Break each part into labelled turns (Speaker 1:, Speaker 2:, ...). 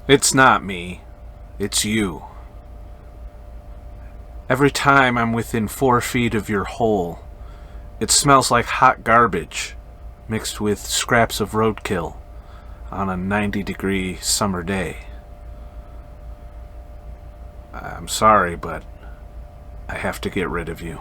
Speaker 1: It's not me. It's you. Every time I'm within 4 feet of your hole, it smells like hot garbage mixed with scraps of roadkill on a 90-degree summer day. I'm sorry, but I have to get rid of you.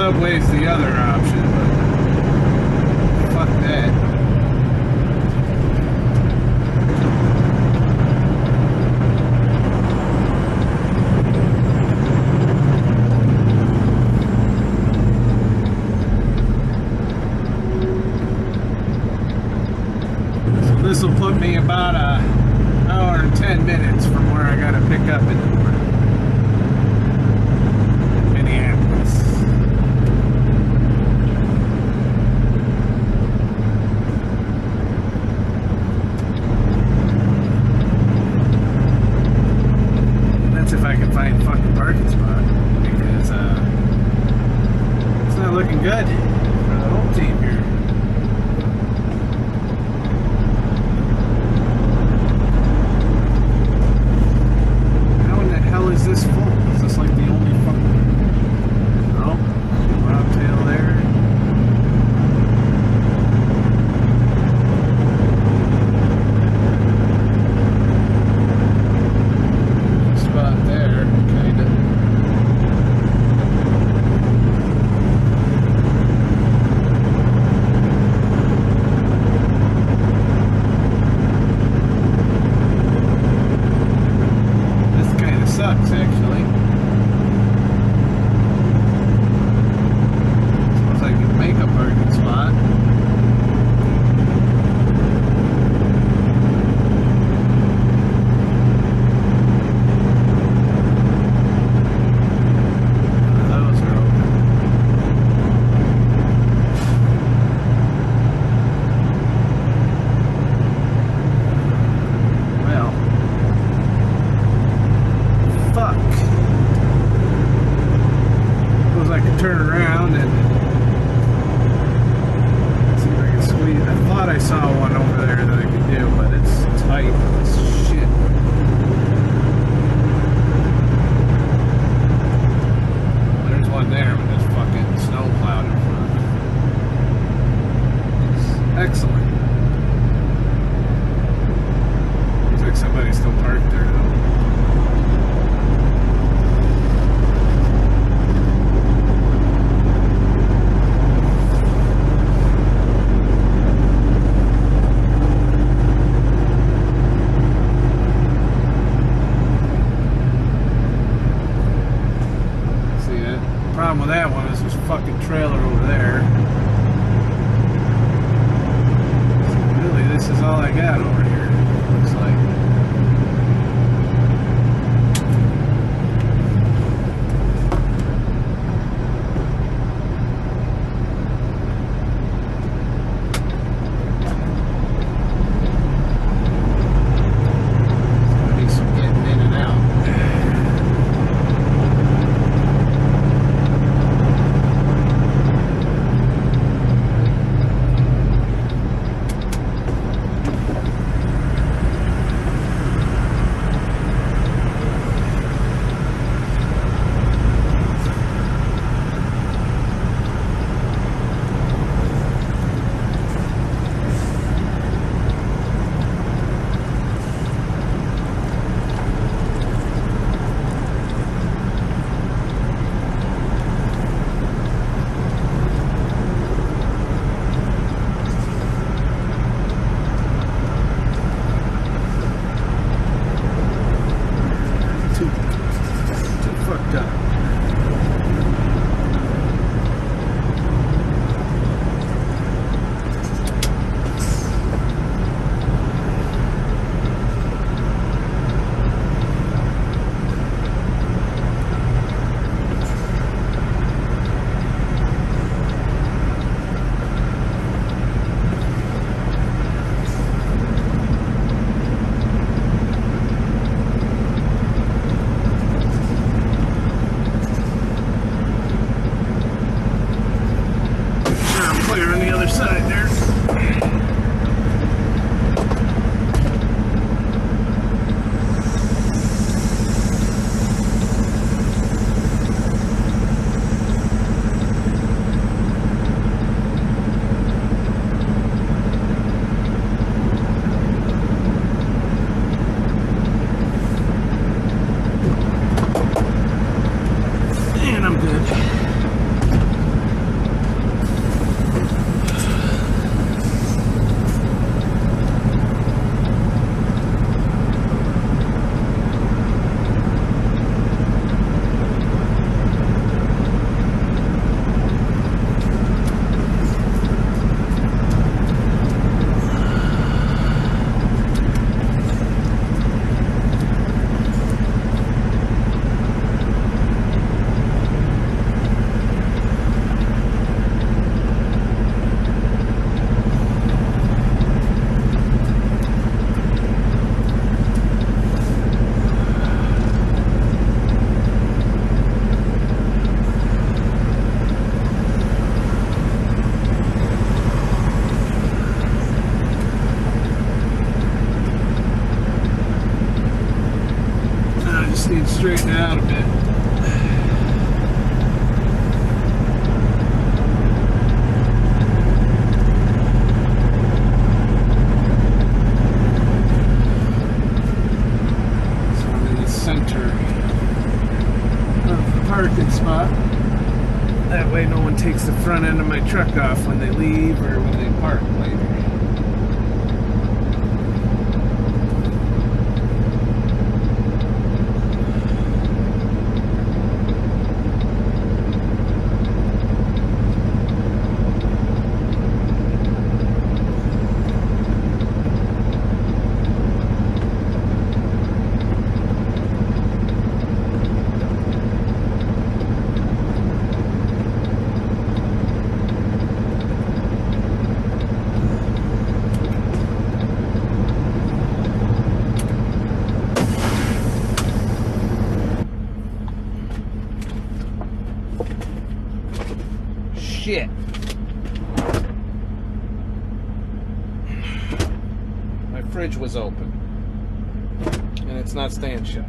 Speaker 1: subway's the other option, but fuck that. So this will put me about an hour and 10 minutes from where I gotta pick up in the morning. If I can find a fucking parking spot, because it's not looking good for the whole team here. How in the hell is this full? Is this like the only fucking... Oh, bobtail there. Sucks, actually. Suppose I could make a parking spot. Those are open. Well. Fuck. Suppose I could turn around and see if I can squeeze. I thought I saw one over there that I could do, but it's tight as shit. There's one there, but there's fucking snow plowed in front. It's excellent. Looks like somebody's still parked there though. Problem with that one is this fucking trailer over there. So really, this is all I got over here. Looks like. There's gonna be some getting in and out. That way no one takes the front end of my truck off when they leave or when they park later. Shit. My fridge was open. And it's not staying shut.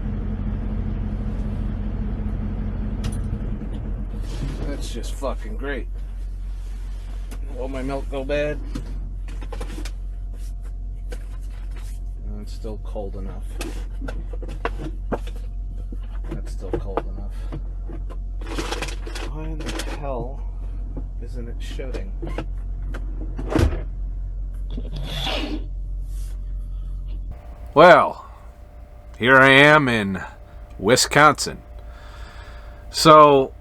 Speaker 1: That's just fucking great. Will my milk go bad? No, it's still cold enough. That's still cold enough. Why in the hell isn't it shutting? Well, here I am in Wisconsin. So,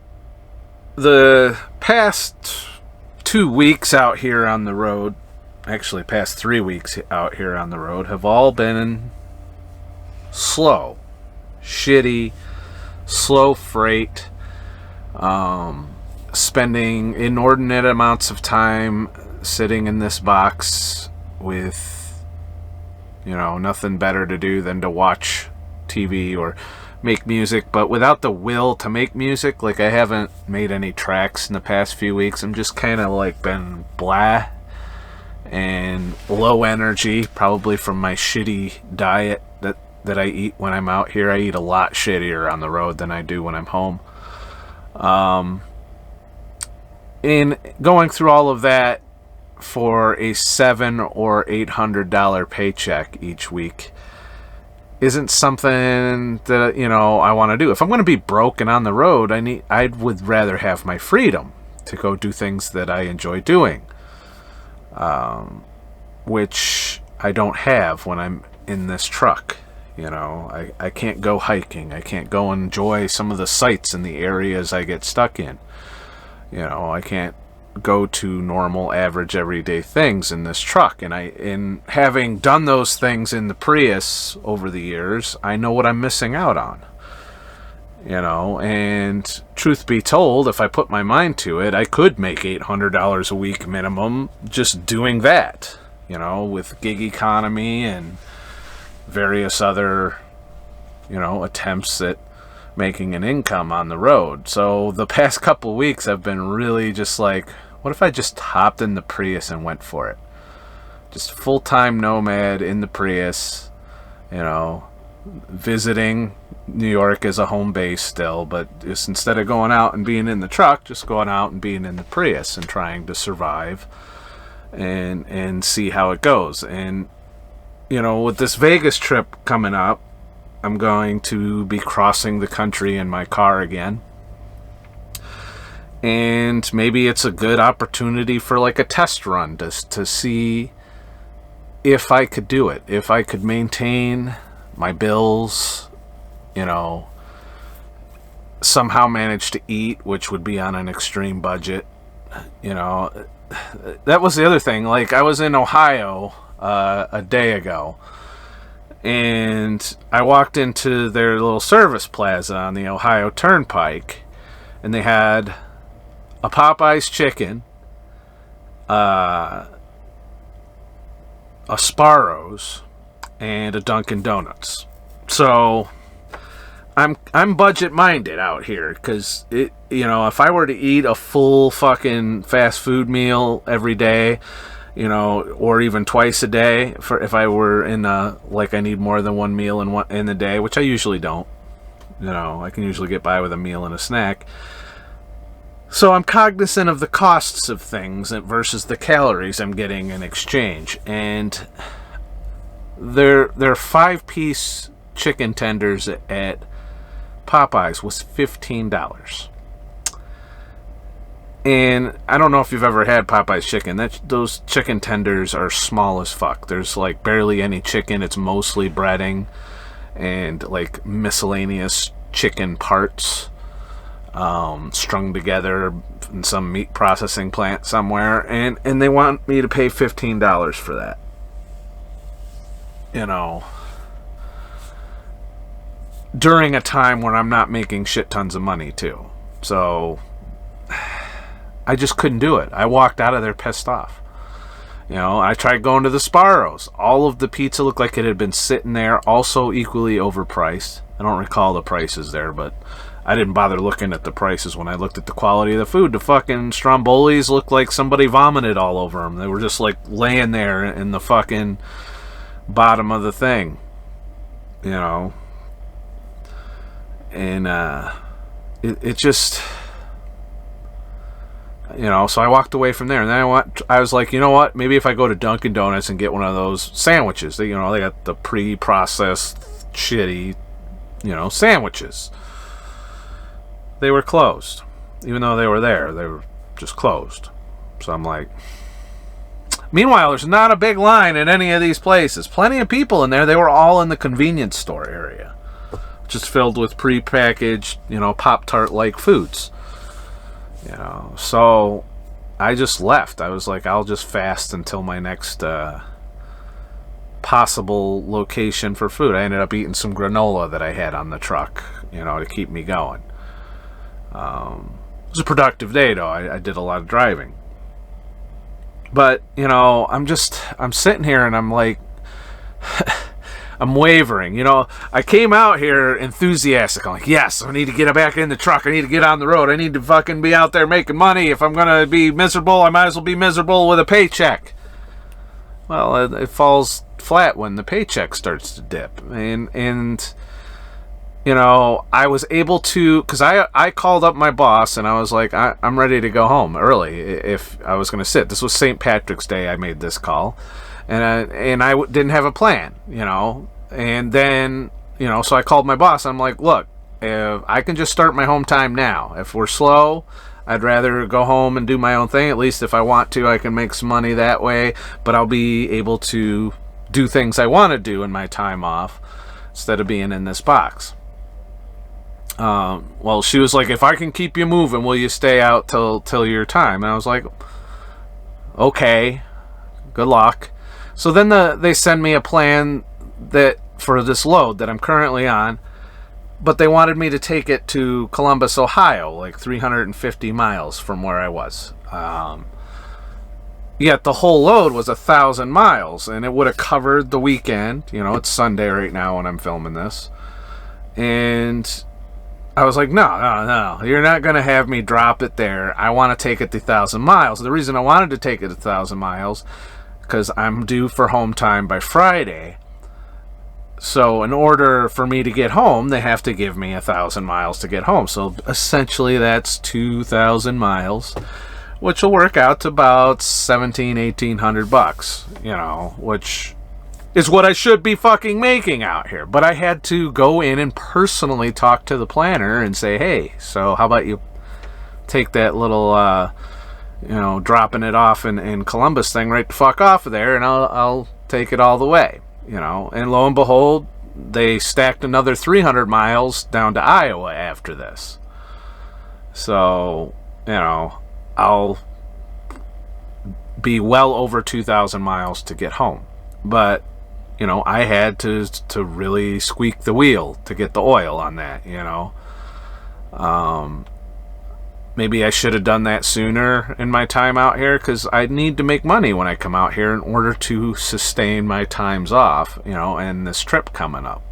Speaker 1: the past 2 weeks out here on the road, actually past 3 weeks out here on the road, have all been slow, shitty, slow freight, spending inordinate amounts of time sitting in this box with, nothing better to do than to watch TV or make music, but without the will to make music. Like, I haven't made any tracks in the past few weeks. I'm just kind of like been blah and low energy, probably from my shitty diet that I eat when I'm out here. I eat a lot shittier on the road than I do when I'm home. In going through all of that for a $700 or $800 paycheck each week isn't something that I want to do. If I'm going to be broke and on the road, I would rather have my freedom to go do things that I enjoy doing, which I don't have when I'm in this truck. I can't go hiking. I can't go enjoy some of the sights in the areas I get stuck in. I can't go to normal, average, everyday things in this truck. And in having done those things in the Prius over the years, I know what I'm missing out on. And truth be told, if I put my mind to it, I could make $800 a week minimum just doing that, with gig economy and various other, attempts at making an income on the road. So the past couple of weeks I've been really just like, what if I just hopped in the Prius and went for it? Just full-time nomad in the Prius, visiting New York as a home base still, but just instead of going out and being in the truck, just going out and being in the Prius and trying to survive and see how it goes. And with this Vegas trip coming up, I'm going to be crossing the country in my car again. And maybe it's a good opportunity for like a test run to see if I could do it, if I could maintain my bills, somehow manage to eat, which would be on an extreme budget. That was the other thing. Like, I was in Ohio a day ago, and I walked into their little service plaza on the Ohio Turnpike, and they had a Popeye's chicken, a Sparrow's, and a Dunkin' Donuts. So I'm budget minded out here, because if I were to eat a full fucking fast food meal every day, or even twice a day, if I were in I need more than one meal in the day, which I usually don't. I can usually get by with a meal and a snack. So I'm cognizant of the costs of things versus the calories I'm getting in exchange. And their 5-piece chicken tenders at Popeyes was $15. And I don't know if you've ever had Popeye's chicken. Those chicken tenders are small as fuck. There's like barely any chicken. It's mostly breading and like miscellaneous chicken parts strung together in some meat processing plant somewhere. And they want me to pay $15 for that. You know, during a time when I'm not making shit tons of money too. So I just couldn't do it. I walked out of there pissed off. You know, I tried going to the Sparrows. All of the pizza looked like it had been sitting there, also equally overpriced. I don't recall the prices there, but I didn't bother looking at the prices when I looked at the quality of the food. The fucking strombolis looked like somebody vomited all over them. They were just like laying there in the fucking bottom of the thing. You know. And it just... You know, so I walked away from there, and then I was like, you know what? Maybe if I go to Dunkin' Donuts and get one of those sandwiches, they got the pre-processed, shitty, sandwiches. They were closed, even though they were there. They were just closed. So I'm like. Meanwhile, there's not a big line in any of these places. Plenty of people in there. They were all in the convenience store area, just filled with pre-packaged, Pop-Tart-like foods. So I just left. I was like, I'll just fast until my next possible location for food. I ended up eating some granola that I had on the truck, to keep me going. It was a productive day, though. I did a lot of driving. But, I'm sitting here and I'm like... I'm wavering. I came out here enthusiastic. I'm like, yes, I need to get back in the truck. I need to get on the road. I need to fucking be out there making money. If I'm going to be miserable, I might as well be miserable with a paycheck. Well, it falls flat when the paycheck starts to dip. And I was able to, because I called up my boss and I was like, I'm ready to go home early if I was going to sit. This was St. Patrick's Day. I made this call. And I didn't have a plan, and then, so I called my boss. I'm like, look, if I can just start my home time now. If we're slow, I'd rather go home and do my own thing. At least if I want to, I can make some money that way, but I'll be able to do things I want to do in my time off instead of being in this box. Well, she was like, if I can keep you moving, will you stay out till your time? And I was like, okay, good luck. So then they send me a plan that for this load that I'm currently on, but they wanted me to take it to Columbus, Ohio, like 350 miles from where I was. Yet the whole load was 1,000 miles, and it would have covered the weekend. It's Sunday right now when I'm filming this. And I was like, no, you're not going to have me drop it there. I want to take it to 1,000 miles. The reason I wanted to take it to 1,000 miles because I'm due for home time by Friday. So in order for me to get home, they have to give me 1,000 miles to get home. So essentially that's 2,000 miles, which will work out to about $1,800, which is what I should be fucking making out here. But I had to go in and personally talk to the planner and say, hey, so how about you take that little... dropping it off in Columbus thing right the fuck off of there, and I'll take it all the way, And lo and behold, they stacked another 300 miles down to Iowa after this. So, I'll be well over 2,000 miles to get home. But, I had to really squeak the wheel to get the oil on that, Maybe I should have done that sooner in my time out here, because I need to make money when I come out here in order to sustain my times off, and this trip coming up.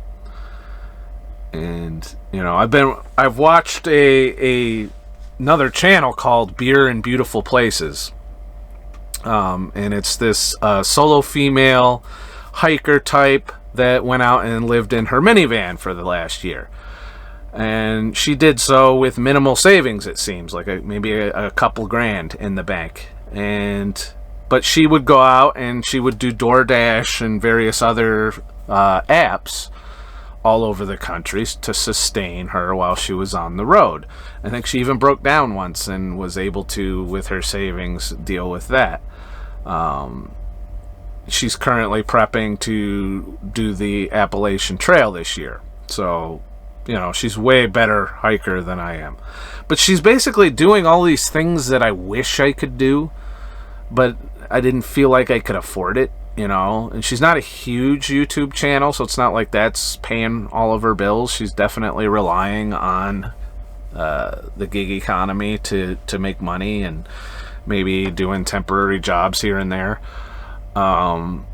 Speaker 1: And, I've watched another channel called Beer in Beautiful Places. And it's this solo female hiker type that went out and lived in her minivan for the last year. And she did so with minimal savings, it seems, like maybe a couple grand in the bank. But she would go out and she would do DoorDash and various other apps all over the country to sustain her while she was on the road. I think she even broke down once and was able to, with her savings, deal with that. She's currently prepping to do the Appalachian Trail this year. So, she's way better hiker than I am. But she's basically doing all these things that I wish I could do, but I didn't feel like I could afford it, And she's not a huge YouTube channel, so it's not like that's paying all of her bills. She's definitely relying on the gig economy to make money and maybe doing temporary jobs here and there. So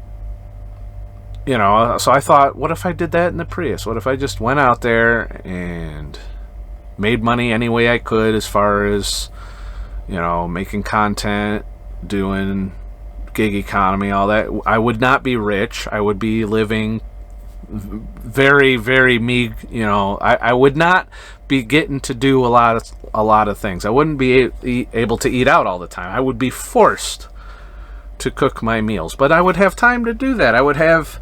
Speaker 1: I thought, what if I did that in the Prius? What if I just went out there and made money any way I could, as far as, making content, doing gig economy, all that. I would not be rich. I would be living very, very I would not be getting to do a lot of things. I wouldn't be able to eat out all the time. I would be forced to cook my meals, but I would have time to do that. I would have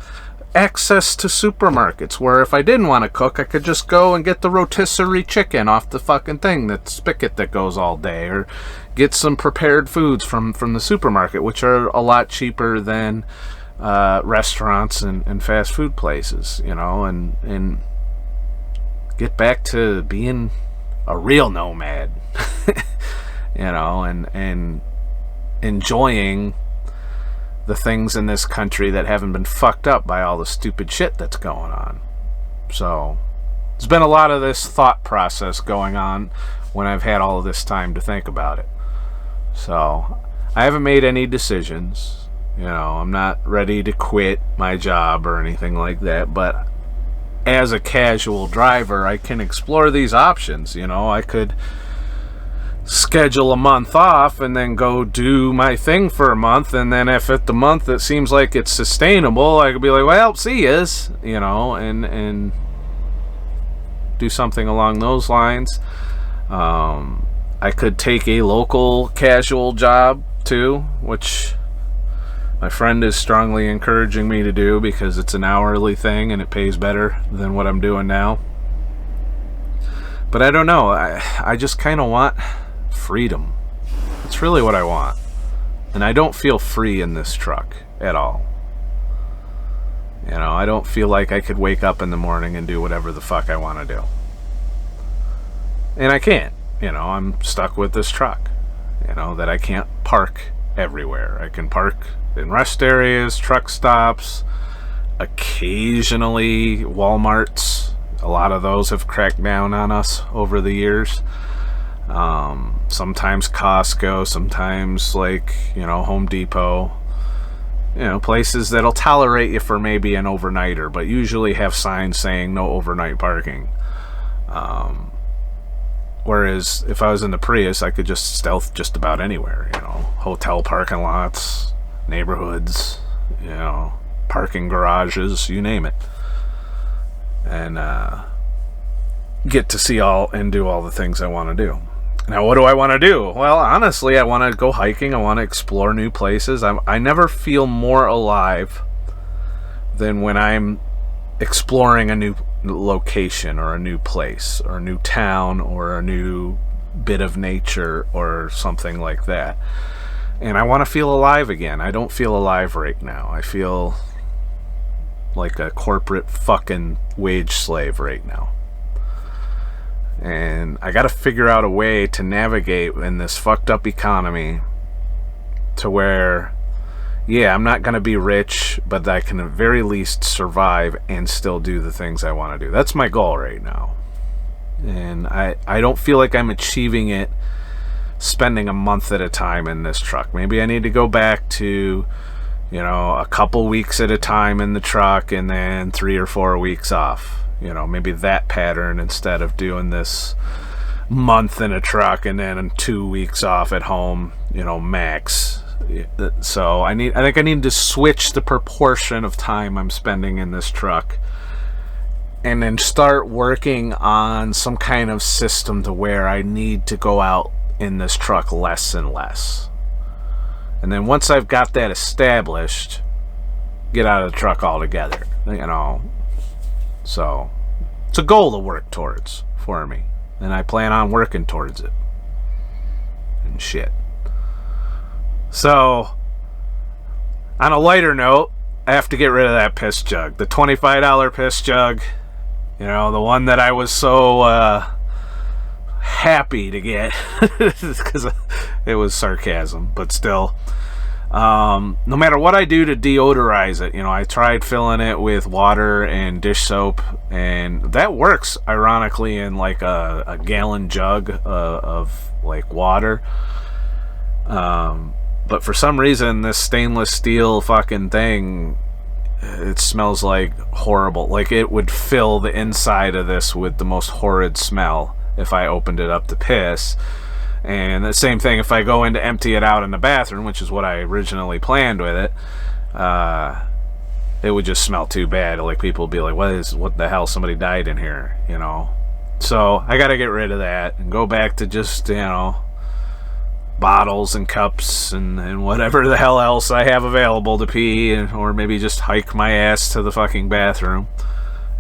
Speaker 1: access to supermarkets where if I didn't want to cook, I could just go and get the rotisserie chicken off the fucking thing, that spigot that goes all day, or get some prepared foods from the supermarket, which are a lot cheaper than restaurants and fast food places, and get back to being a real nomad, and enjoying the things in this country that haven't been fucked up by all the stupid shit that's going on. So there's been a lot of this thought process going on when I've had all of this time to think about it. So I haven't made any decisions. I'm not ready to quit my job or anything like that, but as a casual driver, I can explore these options. I could schedule a month off and then go do my thing for a month, and then if at the month it seems like it's sustainable, I could be like, well, see yous, and do something along those lines. I could take a local casual job too, which my friend is strongly encouraging me to do, because it's an hourly thing and it pays better than what I'm doing now. But I don't know, I just kind of want freedom. It's really what I want. And I don't feel free in this truck at all. I don't feel like I could wake up in the morning and do whatever the fuck I want to do. And I can't. I'm stuck with this truck. That I can't park everywhere. I can park in rest areas, truck stops, occasionally Walmarts. A lot of those have cracked down on us over the years. Sometimes Costco, sometimes Home Depot, places that'll tolerate you for maybe an overnighter, but usually have signs saying no overnight parking. Whereas if I was in the Prius, I could just stealth just about anywhere, hotel parking lots, neighborhoods, parking garages, you name it. And get to see all and do all the things I want to do. Now, what do I want to do? Well, honestly, I want to go hiking. I want to explore new places. I never feel more alive than when I'm exploring a new location or a new place or a new town or a new bit of nature or something like that. And I want to feel alive again. I don't feel alive right now. I feel like a corporate fucking wage slave right now. And I got to figure out a way to navigate in this fucked up economy to where, yeah, I'm not going to be rich, but I can at very least survive and still do the things I want to do. That's my goal right now. And I don't feel like I'm achieving it spending a month at a time in this truck. Maybe I need to go back to, a couple weeks at a time in the truck and then 3 or 4 weeks off. Maybe that pattern instead of doing this month in a truck and then 2 weeks off at home, max. So I think I need to switch the proportion of time I'm spending in this truck and then start working on some kind of system to where I need to go out in this truck less and less. And then once I've got that established, get out of the truck altogether, So It's a goal to work towards for me, and I plan on working towards it. And shit. So, on a lighter note, I have to get rid of that piss jug. The $25 piss jug. You know, the one that I was so happy to get. Because it was sarcasm, but still. No matter what I do to deodorize it, you know, I tried filling it with water and dish soap, and that works, ironically, in like a gallon jug of like water. But for some reason, this stainless steel fucking thing, it smells like horrible. Like it would fill the inside of this with the most horrid smell if I opened it up to piss. And the same thing if I go in to empty it out in the bathroom, which is what I originally planned with it. It would just smell too bad. Like people would be like, what the hell, somebody died in here, you know? So I gotta get rid of that and go back to just, you know, bottles and cups and whatever the hell else I have available to pee, or maybe just hike my ass to the fucking bathroom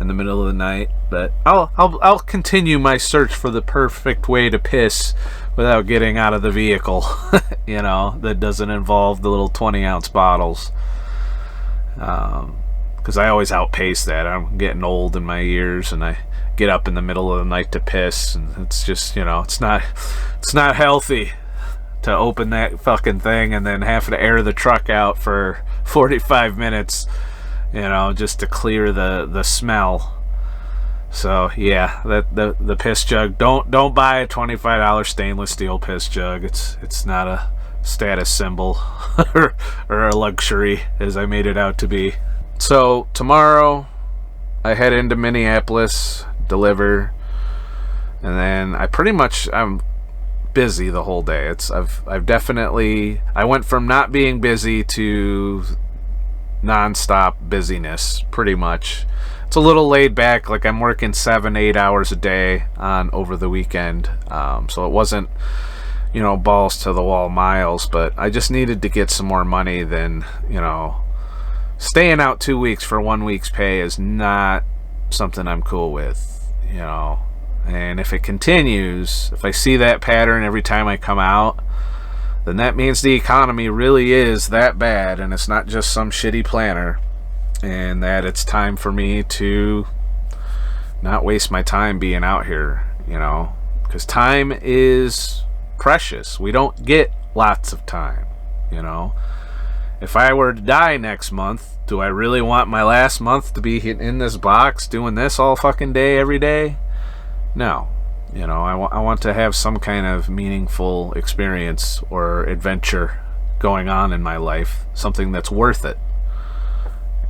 Speaker 1: in the middle of the night. But I'll continue my search for the perfect way to piss without getting out of the vehicle, you know, that doesn't involve the little 20-ounce bottles. Because I always outpace that. I'm getting old in my years, and I get up in the middle of the night to piss, and it's just, you know, it's not healthy to open that fucking thing and then have to air the truck out for 45 minutes, you know, just to clear the smell. So yeah, the piss jug, don't buy a $25 stainless steel piss jug. It's not a status symbol or a luxury as I made it out to be. So tomorrow I head into Minneapolis, deliver, and then I'm busy the whole day. I've definitely, I went from not being busy to non-stop busyness, pretty much. It's a little laid back, like I'm working 7-8 hours a day on over the weekend, so it wasn't, you know, balls to the wall miles, but I just needed to get some more money than, you know, staying out 2 weeks for 1 week's pay is not something I'm cool with, you know. And if it continues, if I see that pattern every time I come out, then that means the economy really is that bad, and it's not just some shitty planner, and that it's time for me to not waste my time being out here, you know, because time is precious. We don't get lots of time, you know. If I were to die next month, do I really want my last month to be in this box doing this all fucking day every day? No. You know, I want to have some kind of meaningful experience or adventure going on in my life, something that's worth it,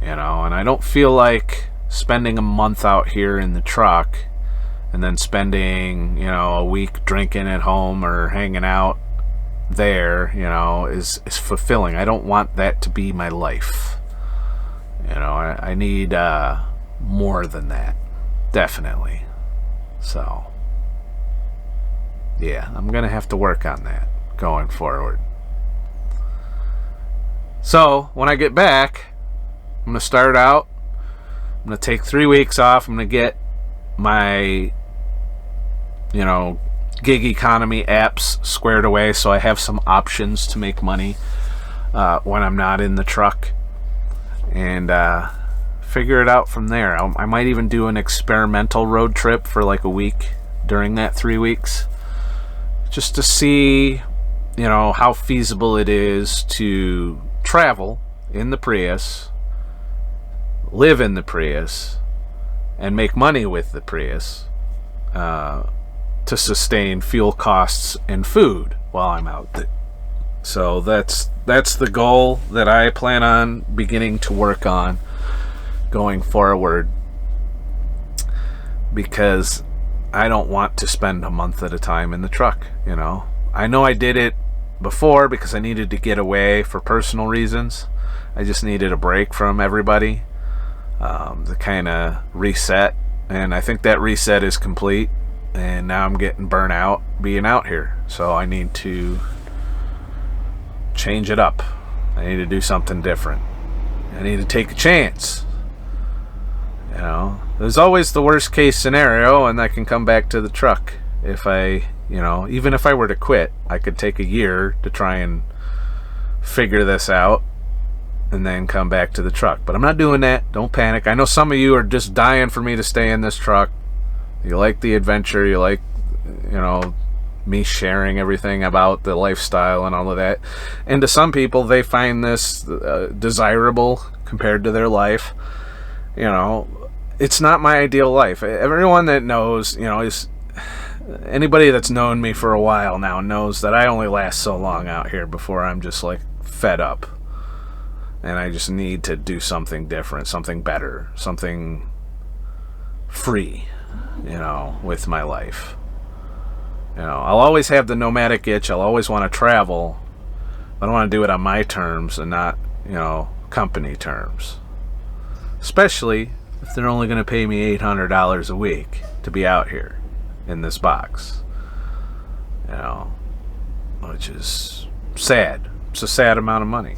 Speaker 1: you know. And I don't feel like spending a month out here in the truck and then spending, you know, a week drinking at home or hanging out there, you know, is fulfilling. I don't want that to be my life, you know. I need more than that, definitely. So yeah, I'm gonna have to work on that going forward. So when I get back, I'm gonna start out, I'm gonna take 3 weeks off. I'm gonna get my, you know, gig economy apps squared away so I have some options to make money when I'm not in the truck, and figure it out from there. I might even do an experimental road trip for like a week during that 3 weeks, just to see, you know, how feasible it is to travel in the Prius, live in the Prius, and make money with the Prius to sustain fuel costs and food while I'm out there. So that's the goal that I plan on beginning to work on going forward, because I don't want to spend a month at a time in the truck, you know. I know I did it before because I needed to get away for personal reasons. I just needed a break from everybody to kind of reset, and I think that reset is complete, and now I'm getting burnt out being out here, so I need to change it up. I need to do something different. I need to take a chance. You know, there's always the worst case scenario, and I can come back to the truck. If I, you know, even if I were to quit, I could take a year to try and figure this out and then come back to the truck. But I'm not doing that. Don't panic. I know some of you are just dying for me to stay in this truck. You like the adventure. You like, you know, me sharing everything about the lifestyle and all of that. And to some people, they find this desirable compared to their life. You know, it's not my ideal life. Everyone that knows, you know, is anybody that's known me for a while now knows that I only last so long out here before I'm just like fed up. And I just need to do something different, something better, something free, you know, with my life. You know, I'll always have the nomadic itch. I'll always want to travel. But I want to do it on my terms and not, you know, company terms. Especially if they're only going to pay me $800 a week to be out here in this box. You know, which is sad. It's a sad amount of money.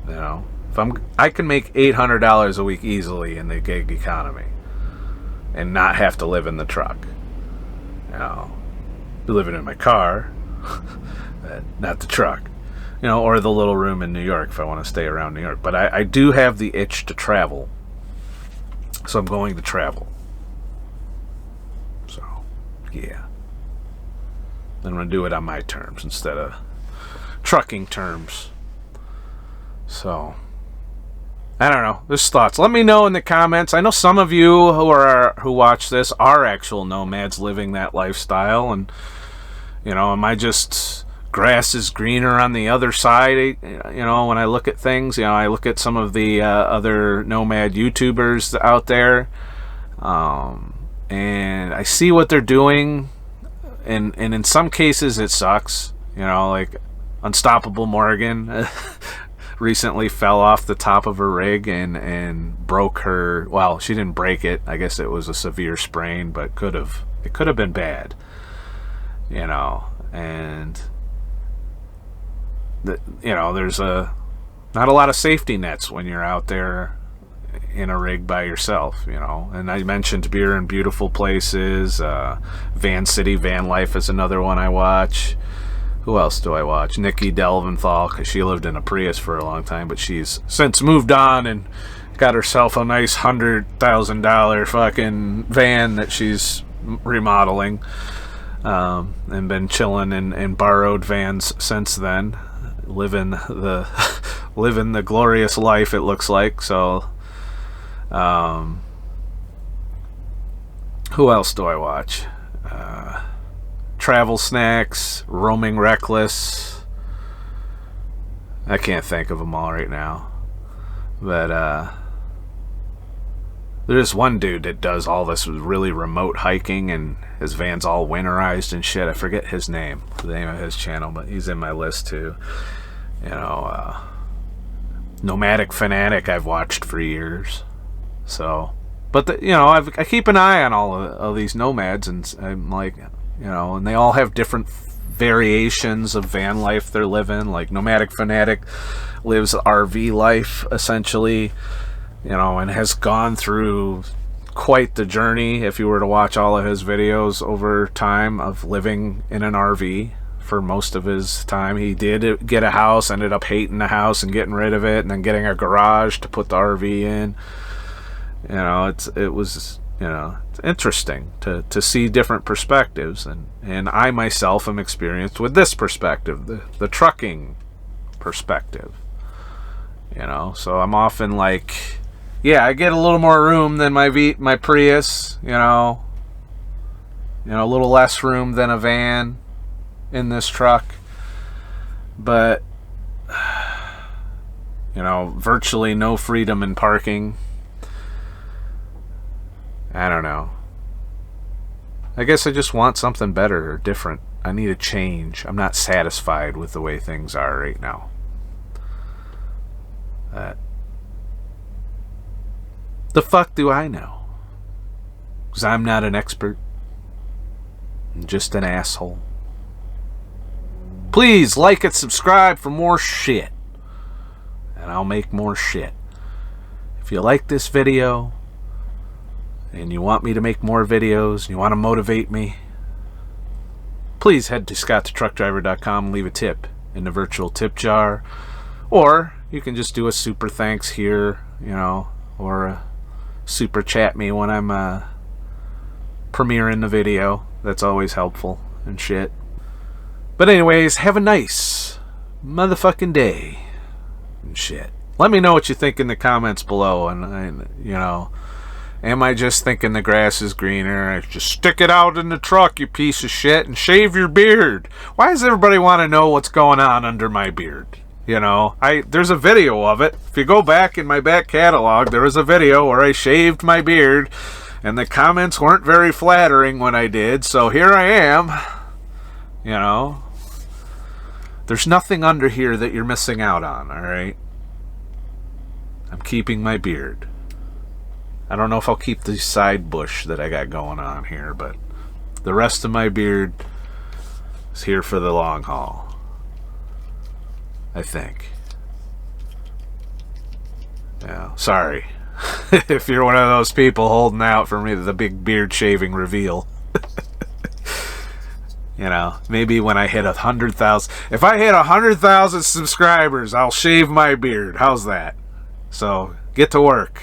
Speaker 1: You know, I can make $800 a week easily in the gig economy and not have to live in the truck. You know, be living in my car, not the truck. You know, or the little room in New York if I want to stay around New York. But I do have the itch to travel. So I'm going to travel. So, yeah. I'm going to do it on my terms instead of trucking terms. So, I don't know. There's thoughts. Let me know in the comments. I know some of you who watch this are actual nomads living that lifestyle. And, you know, am I just grass is greener on the other side? You know, when I look at things, you know, I look at some of the other nomad YouTubers out there. And I see what they're doing. And in some cases, it sucks. You know, like Unstoppable Morgan recently fell off the top of her rig and broke her. Well, she didn't break it. I guess it was a severe sprain, but it could have been bad. You know, and you know, there's not a lot of safety nets when you're out there in a rig by yourself, you know. And I mentioned Beer in Beautiful Places, Van City Van Life is another one I watch. Who else do I watch? Nikki Delventhal, because she lived in a Prius for a long time, but she's since moved on and got herself a nice $100,000 fucking van that she's remodeling, and been chilling in borrowed vans since then, living the glorious life, it looks like. So, who else do I watch? Travel Snacks, Roaming Reckless. I can't think of them all right now. But there's one dude that does all this really remote hiking, and his van's all winterized and shit. I forget his name, the name of his channel, but he's in my list too. You know, Nomadic Fanatic I've watched for years. So, but you know, I keep an eye on all of these nomads, and I'm like, you know, and they all have different variations of van life they're living. Like Nomadic Fanatic lives RV life essentially, you know, and has gone through quite the journey if you were to watch all of his videos over time of living in an RV for most of his time. He did get a house, ended up hating the house and getting rid of it, and then getting a garage to put the RV in. You know, it was, you know, it's interesting to see different perspectives, and I myself am experienced with this perspective, the trucking perspective. You know, so I'm often like, yeah, I get a little more room than my Prius, you know, a little less room than a van in this truck, but you know, virtually no freedom in parking. I don't know. I guess I just want something better or different. I need a change. I'm not satisfied with the way things are right now. The fuck do I know? Because I'm not an expert. I'm just an asshole. Please like and subscribe for more shit. And I'll make more shit. If you like this video, and you want me to make more videos, and you want to motivate me, please head to ScottTheTruckDriver.com and leave a tip in the virtual tip jar. Or you can just do a super thanks here, you know, or super chat me when I'm premiering the video. That's always helpful and shit. But anyways, have a nice motherfucking day and shit. Let me know what you think in the comments below, and you know, am I just thinking the grass is greener? Just stick it out in the truck, you piece of shit, and shave your beard. Why does everybody want to know what's going on under my beard? You know, there's a video of it. If you go back in my back catalog, there was a video where I shaved my beard, and the comments weren't very flattering when I did, so here I am. You know, there's nothing under here that you're missing out on, alright? I'm keeping my beard. I don't know if I'll keep the side bush that I got going on here, but the rest of my beard is here for the long haul, I think. Yeah, sorry if you're one of those people holding out for me, the big beard shaving reveal. You know, maybe when I hit 100,000, if I hit 100,000 subscribers, I'll shave my beard. How's that? So get to work.